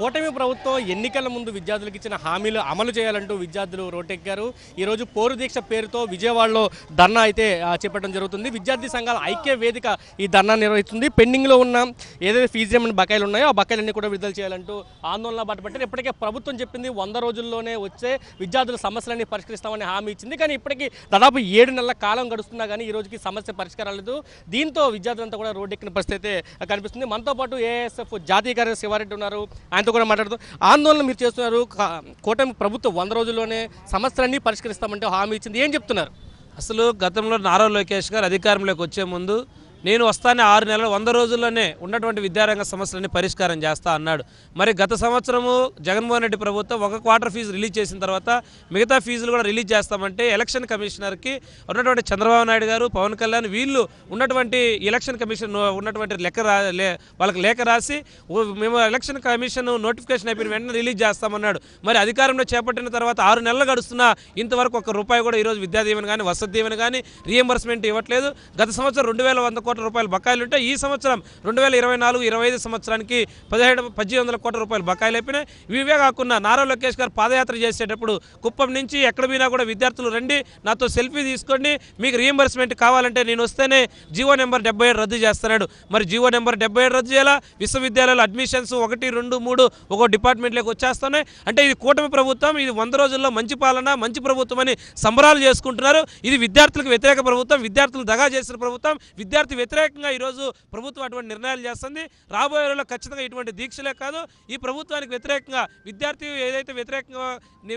కూటమి ప్రభుత్వం ఎన్నికల ముందు విద్యార్థులకు ఇచ్చిన హామీలు అమలు చేయాలంటూ విద్యార్థులు రోడ్డెక్కారు. ఈరోజు పోరు దీక్ష పేరుతో విజయవాడలో ధర్నా అయితే చేపట్టడం జరుగుతుంది. విద్యార్థి సంఘాల ఐక్య వేదిక ఈ ధర్నా నిర్వహిస్తుంది. పెండింగ్లో ఉన్న ఏదైతే ఫీజు రియంబర్స్మెంట్ బకాయిలు ఉన్నాయో ఆ బకాయిలన్నీ కూడా విడుదల చేయాలంటూ ఆందోళన బాటపట్టారు. ఇప్పటికే ప్రభుత్వం చెప్పింది 100 రోజుల్లోనే వచ్చే విద్యార్థుల సమస్యలన్నీ పరిష్కరిస్తామని హామీ ఇచ్చింది. కానీ ఇప్పటికీ దాదాపు 7 నెలల కాలం గడుస్తున్నా కానీ ఈ రోజుకి సమస్య పరిష్కారం లేదు. దీంతో విద్యార్థులంతా కూడా రోడ్డెక్కిన పరిస్థితి అయితే కనిపిస్తుంది. మనతో పాటు ఏఎస్ఎఫ్ జాతీయ కార్యదర్శి శివారెడ్డి ఉన్నారు. ఆయనతో కూడా మాట్లాడుతూ ఆందోళన మీరు చేస్తున్నారు. కూటమి ప్రభుత్వం 100 రోజుల్లోనే సమస్యలన్నీ పరిష్కరిస్తామంటే హామీ ఇచ్చింది. ఏం చెప్తున్నారు? అసలు గతంలో నారా లోకేష్ గారు అధికారంలోకి వచ్చే ముందు నేను వస్తానే 6 నెలలు 100 రోజుల్లోనే ఉన్నటువంటి విద్యారంగ సమస్యలన్నీ పరిష్కారం చేస్తా అన్నాడు. మరి గత సంవత్సరము జగన్మోహన్ రెడ్డి ప్రభుత్వం ఒక క్వార్టర్ ఫీజు రిలీజ్ చేసిన తర్వాత మిగతా ఫీజులు కూడా రిలీజ్ చేస్తామంటే ఎలక్షన్ కమిషనర్కి ఉన్నటువంటి చంద్రబాబు నాయుడు గారు, పవన్ కళ్యాణ్ వీళ్ళు ఉన్నటువంటి ఎలక్షన్ కమిషన్ ఉన్నటువంటి వాళ్ళకి లేఖ రాసి మేము ఎలక్షన్ కమిషన్ నోటిఫికేషన్ అయిపోయిన వెంటనే రిలీజ్ చేస్తామన్నాడు. మరి అధికారంలో చేపట్టిన తర్వాత 6 నెలలు గడుస్తున్నా ఇంతవరకు ₹1 కూడా ఈరోజు విద్యా దీవెన కానీ వసతి దీవెన కానీ రీఎంబర్స్మెంట్ ఇవ్వట్లేదు. గత సంవత్సరం 2100 కోట్ల రూపాయలు బకాయిలు ఉంటే ఈ సంవత్సరం 2024-25 సంవత్సరానికి 1700 కోట్ల రూపాయలు బకాయిలు అయిపోయినాయి. ఇవే కాకుండా నారా లోకేష్ గారు పాదయాత్ర చేసేటప్పుడు కుప్పం నుంచి ఎక్కడ పోయినా కూడా విద్యార్థులు రండి, నాతో సెల్ఫీ తీసుకోండి, మీకు రీఎంబర్స్మెంట్ కావాలంటే నేను వస్తేనే జీవో నెంబర్ 77 రద్దు చేస్తున్నాడు. మరి జీవో నెంబర్ 77 రద్దు చేయాలా? విశ్వవిద్యాలయాల అడ్మిషన్స్ 1, 2, 3 ఒక్కో డిపార్ట్మెంట్లోకి వచ్చేస్తున్నాయి. అంటే ఇది కూటమి ప్రభుత్వం, ఇది 100 రోజుల్లో మంచి పాలన, మంచి ప్రభుత్వం అని సంబరాలు చేసుకుంటున్నారు. ఇది విద్యార్థులకు వ్యతిరేక ప్రభుత్వం, విద్యార్థులు దగా చేసిన ప్రభుత్వం, విద్యార్థి వ్యతిరేకంగా ఈరోజు ప్రభుత్వం అటువంటి నిర్ణయాలు చేస్తుంది. రాబోయే రోజుల్లో ఖచ్చితంగా ఇటువంటి దీక్షలే కాదు, ఈ ప్రభుత్వానికి వ్యతిరేకంగా విద్యార్థి ఏదైతే వ్యతిరేకంగా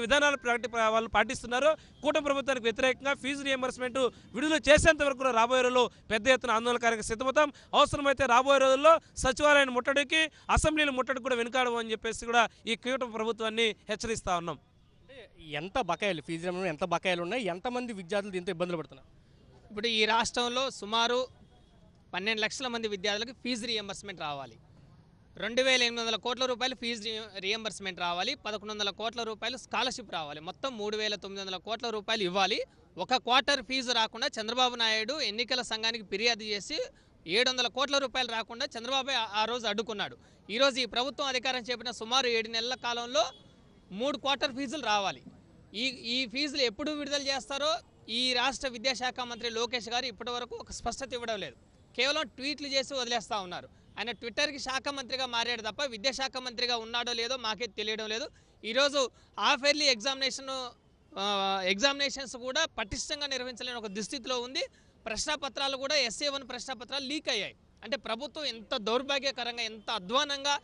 విధానాలు వాళ్ళు పాటిస్తున్నారో కూటమి ప్రభుత్వానికి వ్యతిరేకంగా ఫీజు రియంబర్స్మెంట్ విడుదల చేసేంత వరకు రాబోయే రోజుల్లో పెద్ద ఎత్తున ఆందోళనకారికి సిద్ధమవుతాం. అవసరమైతే రాబోయే రోజుల్లో సచివాలయాన్ని ముట్టడికి, అసెంబ్లీని ముట్టడికి కూడా వెనుకాడము అని చెప్పేసి కూడా ఈ కూటమి ప్రభుత్వాన్ని హెచ్చరిస్తా ఉన్నాం. ఎంత బకాయిలు, ఫీజు రియంబర్స్మెంట్ ఎంత బకాయిలు ఉన్నాయి, ఎంతమంది విద్యార్థులు దీంతో ఇబ్బందులు పడుతున్నారు? ఇప్పుడు ఈ రాష్ట్రంలో సుమారు 12 లక్షల మంది విద్యార్థులకు ఫీజు రియంబర్స్మెంట్ రావాలి. 2800 కోట్ల రూపాయలు ఫీజు రియంబర్స్మెంట్ రావాలి. 1100 కోట్ల రూపాయలు స్కాలర్షిప్ రావాలి. మొత్తం 3900 కోట్ల రూపాయలు ఇవ్వాలి. ఒక క్వార్టర్ ఫీజు రాకుండా చంద్రబాబు నాయుడు ఎన్నికల సంఘానికి ఫిర్యాదు చేసి 700 కోట్ల రూపాయలు రాకుండా చంద్రబాబు ఆ రోజు అడ్డుకున్నాడు. ఈరోజు ఈ ప్రభుత్వం అధికారం చేపట్టిన సుమారు 7 నెలల కాలంలో 3 క్వార్టర్ ఫీజులు రావాలి. ఈ ఫీజులు ఎప్పుడు విడుదల చేస్తారో ఈ రాష్ట్ర విద్యాశాఖ మంత్రి లోకేష్ గారు ఇప్పటి వరకు ఒక స్పష్టత ఇవ్వడం లేదు. కేవలం ట్వీట్లు చేసి వదిలేస్తూ ఉన్నారు. ఆయన ట్విట్టర్కి శాఖ మంత్రిగా మారాడు తప్ప విద్యాశాఖ మంత్రిగా ఉన్నాడో లేదో మాకే తెలియడం లేదు. ఈరోజు హాఫ్ ఇయర్లీ ఎగ్జామినేషన్స్ కూడా పటిష్టంగా నిర్వహించలేని ఒక దుస్థితిలో ఉంది. ప్రశ్నపత్రాలు కూడా SA1 ప్రశ్నపత్రాలు లీక్ అయ్యాయి. అంటే ప్రభుత్వం ఎంత దౌర్భాగ్యకరంగా, ఎంత అధ్వానంగా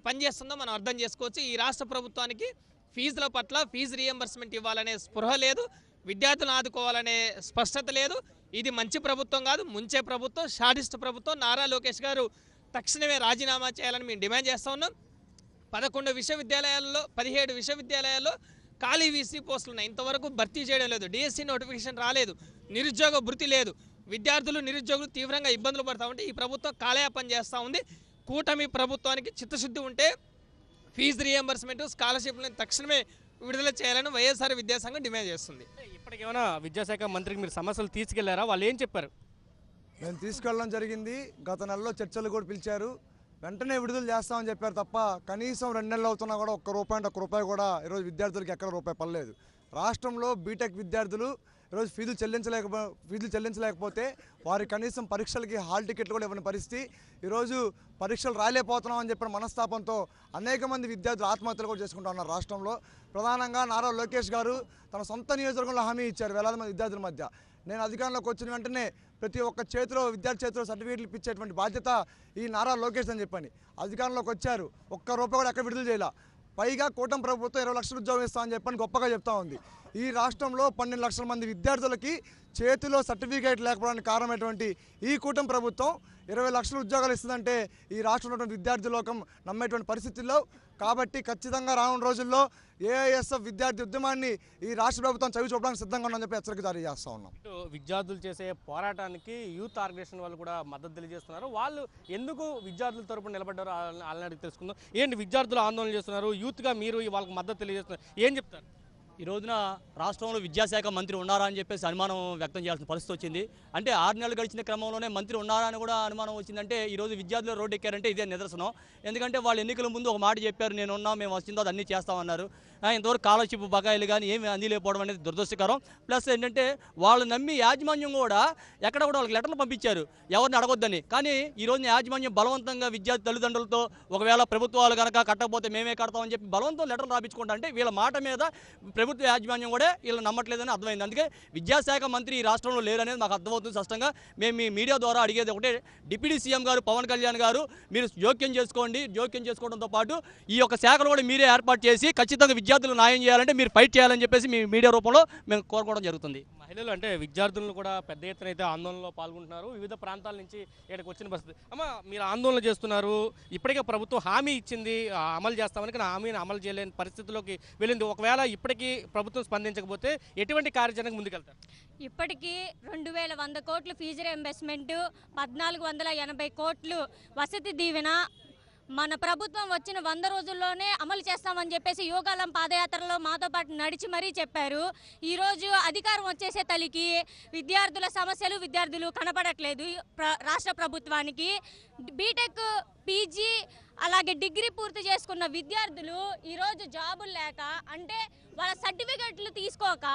పనిచేస్తుందో మనం అర్థం చేసుకోవచ్చు. ఈ రాష్ట్ర ప్రభుత్వానికి ఫీజుల పట్ల ఫీజు రియంబర్స్మెంట్ ఇవ్వాలనే స్పృహ లేదు, విద్యార్థులను ఆదుకోవాలనే స్పష్టత లేదు. ఇది మంచి ప్రభుత్వం కాదు, ముంచే ప్రభుత్వం, షాడిస్ట్ ప్రభుత్వం. నారా లోకేష్ గారు తక్షణమే రాజీనామా చేయాలని మేము డిమాండ్ చేస్తూ ఉన్నాం. 17 విశ్వవిద్యాలయాల్లో ఖాళీ VC పోస్టులు ఉన్నాయి, ఇంతవరకు భర్తీ చేయడం లేదు. DSC నోటిఫికేషన్ రాలేదు, నిరుద్యోగ భృతి లేదు. విద్యార్థులు, నిరుద్యోగులు తీవ్రంగా ఇబ్బందులు పడతా ఉంటే ఈ ప్రభుత్వం కాలయాపన చేస్తూ ఉంది. కూటమి ప్రభుత్వానికి చిత్తశుద్ధి ఉంటే ఫీజు రియంబర్స్మెంట్, స్కాలర్షిప్లను తక్షణమే విడుదల చేయాలని వైఎస్ఆర్ విద్యాసంఘం డిమాండ్ చేస్తుంది. ఇప్పటికేమైనా విద్యాశాఖ మంత్రికి మీరు సమస్యలు తీసుకెళ్లారా? వాళ్ళు ఏం చెప్పారు? మేము తీసుకెళ్ళడం జరిగింది. గత నెలలో చర్చలు కూడా పిలిచారు, వెంటనే విడుదల చేస్తామని చెప్పారు తప్ప కనీసం 2 నెలలు అవుతున్నా కూడా ఒక్క రూపాయి కూడా ఈరోజు విద్యార్థులకు ఎక్కడ రూపాయి పడలేదు. రాష్ట్రంలో బీటెక్ విద్యార్థులు ఈరోజు ఫీజులు చెల్లించలేకపోతే వారి కనీసం పరీక్షలకి హాల్ టికెట్లు కూడా ఇవ్వని పరిస్థితి. ఈరోజు పరీక్షలు రాలేకపోతున్నాం అని చెప్పిన మనస్తాపంతో అనేక మంది విద్యార్థులు ఆత్మహత్యలు కూడా చేసుకుంటూ ఉన్నారు. రాష్ట్రంలో ప్రధానంగా నారా లోకేష్ గారు తన సొంత నియోజకవర్గంలో హామీ ఇచ్చారు వేలాది మంది విద్యార్థుల మధ్య. నేను అధికారంలోకి వచ్చిన వెంటనే ప్రతి ఒక్క విద్యార్థి చేతిలో సర్టిఫికేట్లు ఇప్పించేటువంటి బాధ్యత ఈ నారా లోకేష్ అని చెప్పని అధికారంలోకి వచ్చారు. ₹1 కూడా ఎక్కడ విడుదల చేయాల. పైగా కూటమి ప్రభుత్వం 20 లక్షల ఉద్యోగం ఇస్తామని చెప్పని గొప్పగా చెప్తా ఉంది. ఈ రాష్ట్రంలో 12 లక్షల మంది విద్యార్థులకి చేతిలో సర్టిఫికేట్ లేకపోవడానికి కారణమైనటువంటి ఈ కూటమి ప్రభుత్వం 20 లక్షల ఉద్యోగాలు ఇస్తుందంటే ఈ రాష్ట్రంలో విద్యార్థి లోకం నమ్మేటువంటి పరిస్థితుల్లో. కాబట్టి ఖచ్చితంగా రానున్న రోజుల్లో ఏఐఎస్ఎఫ్ విద్యార్థి ఉద్యమాన్ని ఈ రాష్ట్ర ప్రభుత్వం చవి చూపడానికి సిద్ధంగా ఉందని చెప్పి హెచ్చరిక జారీ చేస్తూ ఉన్నాం. విద్యార్థులు చేసే పోరాటానికి యూత్ ఆర్గనైజేషన్ వాళ్ళు కూడా మద్దతు తెలియజేస్తున్నారు. వాళ్ళు ఎందుకు విద్యార్థుల తరపున నిలబడ్డారో వాళ్ళని అడిగి తెలుసుకుందాం. ఏంటి విద్యార్థులు ఆందోళన చేస్తున్నారు, యూత్గా మీరు వాళ్ళకి మద్దతు తెలియజేస్తున్నారు, ఏం చెప్తారు? ఈ రోజున రాష్ట్రంలో విద్యాశాఖ మంత్రి ఉన్నారా అని చెప్పేసి అనుమానం వ్యక్తం చేయాల్సిన పరిస్థితి వచ్చింది. అంటే 6 నెలలు గడిచిన క్రమంలోనే మంత్రి ఉన్నారా అని కూడా అనుమానం వచ్చిందంటే ఈరోజు విద్యార్థులు రోడ్డు ఎక్కారంటే ఇదే నిదర్శనం. ఎందుకంటే వాళ్ళు ఎన్నికల ముందు ఒక మాట చెప్పారు, నేను ఉన్నా, మేము వచ్చిందో అన్నీ చేస్తామన్నారు. ఇంతవరకు స్కాలర్షిప్ బకాయిలు కానీ ఏమి అందిలేకపోవడం అనేది దురదృష్టకరం. ప్లస్ ఏంటంటే వాళ్ళు నమ్మి యాజమాన్యం కూడా ఎక్కడ కూడా వాళ్ళకి లెటర్లు పంపించారు ఎవరిని అడగొద్దని. కానీ ఈ రోజున యాజమాన్యం బలవంతంగా విద్యార్థి తల్లిదండ్రులతో ఒకవేళ ప్రభుత్వాలు కనుక కట్టకపోతే మేమే కడతామని చెప్పి బలవంతం లెటర్లు రాపించుకుంటా అంటే వీళ్ళ మాట మీద ప్రభుత్వ యాజమాన్యం కూడా వీళ్ళు నమ్మట్లేదని అర్థమైంది. అందుకే విద్యాశాఖ మంత్రి ఈ రాష్ట్రంలో లేరనేది మాకు అర్థమవుతుంది స్పష్టంగా. మేము మీ మీడియా ద్వారా అడిగేది ఒకటే, డిప్యూటీ సీఎం గారు పవన్ కళ్యాణ్ గారు మీరు జోక్యం చేసుకోండి. జోక్యం చేసుకోవడంతో పాటు ఈ యొక్క శాఖలు కూడా మీరే ఏర్పాటు చేసి ఖచ్చితంగా విద్యార్థులు న్యాయం చేయాలంటే మీరు ఫైట్ చేయాలని చెప్పేసి మీ మీడియా రూపంలో మేము కోరుకోవడం జరుగుతుంది. మహిళలు అంటే విద్యార్థులను కూడా పెద్ద ఎత్తున అయితే ఆందోళనలో పాల్గొంటున్నారు. వివిధ ప్రాంతాల నుంచి ఇక్కడికి వచ్చిన పరిస్థితి. అమ్మ, మీరు ఆందోళన చేస్తున్నారు. ఇప్పటికే ప్రభుత్వం హామీ ఇచ్చింది, అమలు చేస్తామని, కానీ హామీని అమలు చేయలేని పరిస్థితిలోకి వెళ్ళింది. ఒకవేళ ఇప్పటికీ ప్రభుత్వం స్పందించకపోతే ఎటువంటి కార్యాచరణకు ముందుకెళ్తారు? ఇప్పటికీ 2100 కోట్లు ఫీజు రీయింబర్స్మెంట్, 1480 కోట్లు వసతి దీవెన మన ప్రభుత్వం వచ్చిన 100 రోజుల్లోనే అమలు చేస్తామని చెప్పేసి యోగాలం పాదయాత్రలో మాతో పాటు నడిచి మరీ చెప్పారు. ఈరోజు అధికారం వచ్చేసే తలికి విద్యార్థుల సమస్యలు విద్యార్థులు కనపడట్లేదు రాష్ట్ర ప్రభుత్వానికి. బీటెక్, పీజీ అలాగే డిగ్రీ పూర్తి చేసుకున్న విద్యార్థులు ఈరోజు జాబులు లేక, అంటే వాళ్ళ సర్టిఫికెట్లు తీసుకోక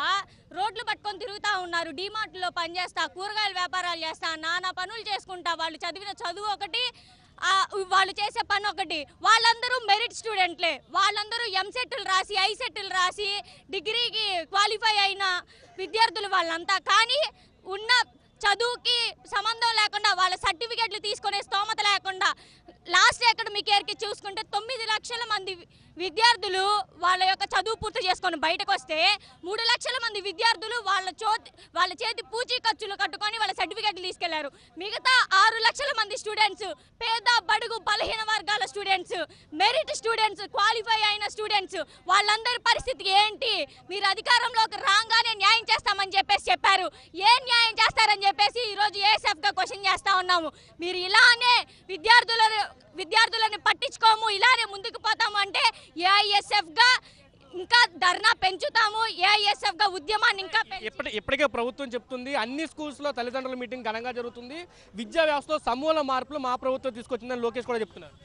రోడ్లు పట్టుకొని తిరుగుతూ ఉన్నారు. డీమార్ట్లో పనిచేస్తా, కూరగాయల వ్యాపారాలు చేస్తా, నానా పనులు చేసుకుంటా. వాళ్ళు చదివిన చదువు ఒకటి, వాళ్ళు చేసే పని ఒకటి. వాళ్ళందరూ మెరిట్ స్టూడెంట్లే. వాళ్ళందరూ ఎంసెట్లు రాసి, ఐసెట్లు రాసి డిగ్రీకి క్వాలిఫై అయిన విద్యార్థులు వాళ్ళంతా. కానీ ఉన్న చదువుకి సంబంధం లేకుండా వాళ్ళ సర్టిఫికెట్లు తీసుకునే స్తోమత లేకుండా లాస్ట్ అకాడమిక్ ఇయర్కి చూసుకుంటే 9 లక్షల మంది విద్యార్థులు వాళ్ళ యొక్క చదువు పూర్తి చేసుకొని బయటకు వస్తే 3 లక్షల మంది విద్యార్థులు వాళ్ళ చేతి పూచీ ఖర్చులు కట్టుకొని వాళ్ళ సర్టిఫికెట్లు తీసుకెళ్లారు. మిగతా 6 లక్షల మంది స్టూడెంట్స్, పేద బడుగు బలహీన వర్గాల స్టూడెంట్స్, మెరిట్ స్టూడెంట్స్, క్వాలిఫై అయిన స్టూడెంట్స్, వాళ్ళందరి పరిస్థితి ఏంటి? మీరు అధికారంలోకి రాగానే న్యాయం చేస్తామని చెప్పేసి చెప్పారు. ఏం న్యాయం చేస్తారని చెప్పేసి ఈరోజు ఏఎస్ఎఫ్గా క్వశ్చన్ చేస్తా ఉన్నాము. మీరు ఇలానే విద్యార్థులను పట్టించుకోము, ఇలానే ముందుకు పోతాము అంటే ఏఐఎస్ఎఫ్గా ఇంకా ధర్నా పెంచుతాము. ఏఐఎస్ఎఫ్గా ఉద్యమాన్ని ఇంకా ఇప్పటికే ప్రభుత్వం చెప్తుంది అన్ని స్కూల్స్లో తల్లిదండ్రుల మీటింగ్ ఘనంగా జరుగుతుంది. విద్యా వ్యవస్థలో సమూల మార్పులు మా ప్రభుత్వం తీసుకొచ్చిందని లోకేష్ కూడా చెప్తున్నారు.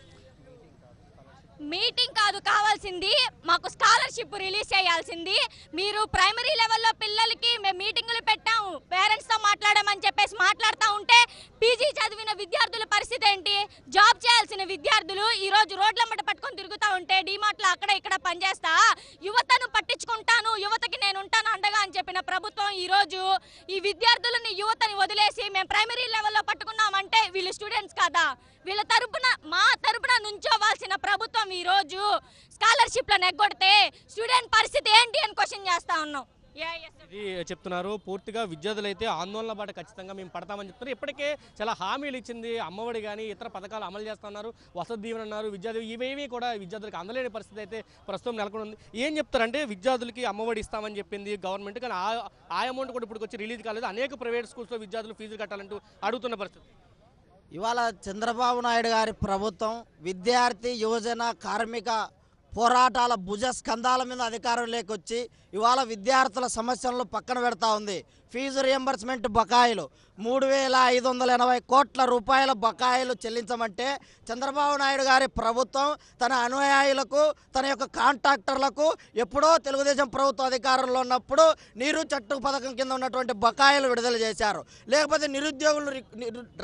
మీటింగ్ కాదు కావాల్సింది, మాకు స్కాలర్షిప్ రిలీజ్ చేయాల్సింది. మీరు ప్రైమరీ లెవెల్లో పిల్లలకి మేము మీటింగులు పెట్టాము, పేరెంట్స్తో మాట్లాడామని చెప్పేసి మాట్లాడుతూ ఉంటే పీజీ చదివిన విద్యార్థుల పరిస్థితి ఏంటి? జాబ్ చేయాల్సిన విద్యార్థులు ఈరోజు రోడ్లమ్మట పట్టుకొని తిరుగుతూ ఉంటే డీమార్ట్లో అక్కడ ఇక్కడ పనిచేస్తా యువతను పట్టించుకుంటాను, యువతకి నేను ఉంటాను అండగా అని చెప్పిన ప్రభుత్వం ఈరోజు ఈ విద్యార్థులని యువతని వదిలేసి మేము ప్రైమరీ లెవెల్లో పట్టుకున్నామంటే వీళ్ళు స్టూడెంట్స్ కాదా? వీళ్ళ తరపున మా తరపున నుంచోవాల్సిన ప్రభుత్వం ఈరోజు స్కాలర్షిప్లను ఎగ్గొడితే స్టూడెంట్ పరిస్థితి ఏంటి అని క్వశ్చన్ చేస్తా ఉన్నాం. ఇది చెప్తున్నారు. పూర్తిగా విద్యార్థులు అయితే ఆందోళన బాట ఖచ్చితంగా మేము పడతామని చెప్తున్నారు. ఇప్పటికే చాలా హామీలు ఇచ్చింది, అమ్మఒడి కానీ ఇతర పథకాలు అమలు చేస్తున్నారు, వసతి దీవెన అన్నారు. విద్యార్థులు ఇవేమీ కూడా విద్యార్థులకు అందలేని పరిస్థితి అయితే ప్రస్తుతం నెలకొని ఉంది. ఏం చెప్తారంటే విద్యార్థులకి అమ్మఒడి ఇస్తామని చెప్పింది గవర్నమెంట్, కానీ ఆ అమౌంట్ కూడా ఇప్పుడు వచ్చి రిలీజ్ కాలేదు. అనేక ప్రైవేట్ స్కూల్స్లో విద్యార్థులు ఫీజులు కట్టాలంటూ అడుగుతున్న పరిస్థితి. ఇవాళ చంద్రబాబు నాయుడు గారి ప్రభుత్వం విద్యార్థి, యువజన, కార్మిక పోరాటాల భుజస్కంధాల మీద అధికారంలోకి వచ్చి ఇవాళ విద్యార్థుల సమస్యలను పక్కన పెడతా ఉంది. ఫీజు రియంబర్స్మెంట్ బకాయిలు 3580 కోట్ల రూపాయల బకాయిలు చెల్లించమంటే చంద్రబాబు నాయుడు గారి ప్రభుత్వం తన అనుయాయులకు, తన యొక్క కాంట్రాక్టర్లకు ఎప్పుడో తెలుగుదేశం ప్రభుత్వం అధికారంలో ఉన్నప్పుడు నీరు చట్టు పథకం కింద ఉన్నటువంటి బకాయిలు విడుదల చేశారు. లేకపోతే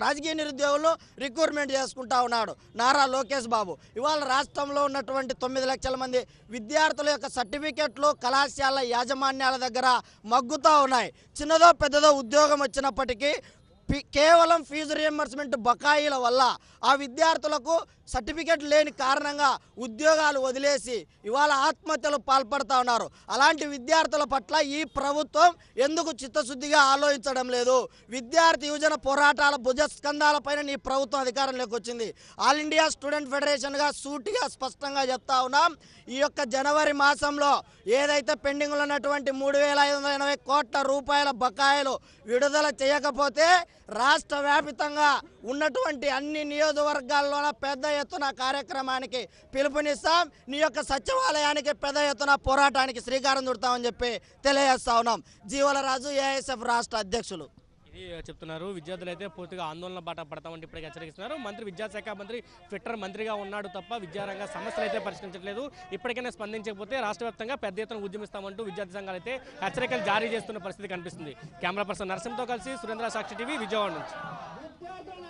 రాజకీయ నిరుద్యోగులు రిక్రూట్మెంట్ చేసుకుంటా ఉన్నాడు నారా లోకేష్ బాబు. ఇవాళ రాష్ట్రంలో ఉన్నటువంటి 9 లక్షల మంది విద్యార్థుల యొక్క సర్టిఫికెట్లు కళాశాల యాజమాన్యాల దగ్గర మగ్గుతూ ఉన్నాయి. చిన్నదో పెద్దదో ఉద్యోగం వచ్చినప్పటికీ కేవలం ఫీజు రియంబర్స్మెంట్ బకాయిల వల్ల ఆ విద్యార్థులకు సర్టిఫికెట్ లేని కారణంగా ఉద్యోగాలు వదిలేసి ఇవాళ ఆత్మహత్యలు పాల్పడుతూ ఉన్నారు. అలాంటి విద్యార్థుల పట్ల ఈ ప్రభుత్వం ఎందుకు చిత్తశుద్ధిగా ఆలోచించడం లేదు? విద్యార్థి యువజన పోరాటాల భుజస్కంధాలపైన ఈ ప్రభుత్వం అధికారంలోకి వచ్చింది. ఆల్ ఇండియా స్టూడెంట్ ఫెడరేషన్గా సూటిగా స్పష్టంగా చెప్తా ఉన్నాం. ఈ యొక్క జనవరి మాసంలో ఏదైతే పెండింగ్లో ఉన్నటువంటి 3580 కోట్ల రూపాయల బకాయిలు విడుదల చేయకపోతే రాష్ట్ర వ్యాపితంగా ఉన్నటువంటి అన్ని నియోజకవర్గాల్లోన పెద్ద ఎత్తున కార్యక్రమానికి పిలుపునిస్తాం. నీ యొక్క సచివాలయానికి పెద్ద ఎత్తున పోరాటానికి శ్రీకారం చుడతామని చెప్పి తెలియజేస్తా ఉన్నాం. జీవలరాజు, ఏఎస్ఎఫ్ రాష్ట్ర అధ్యక్షులు. ఇది చెప్తున్నారు. విద్యార్థులు అయితే పూర్తిగా ఆందోళన బాట పడతామంటే ఇప్పటికే హెచ్చరిస్తున్నారు. మంత్రి విద్యాశాఖ మంత్రి ట్విట్టర్ మంత్రిగా ఉన్నాడు తప్ప విద్యారంగ సమస్యలు అయితే పరిష్కరించట్లేదు. ఇప్పటికైనా స్పందించకపోతే రాష్ట్ర వ్యాప్తంగా పెద్ద ఎత్తున ఉద్యమిస్తామంటూ విద్యార్థి సంఘాలు అయితే హెచ్చరికలు జారీ చేస్తున్న పరిస్థితి కనిపిస్తుంది. కెమెరా పర్సన్ నరసింహతో కలిసి సురేంద్ర, సాక్షి టీవీ, విజయవాడ నుంచి.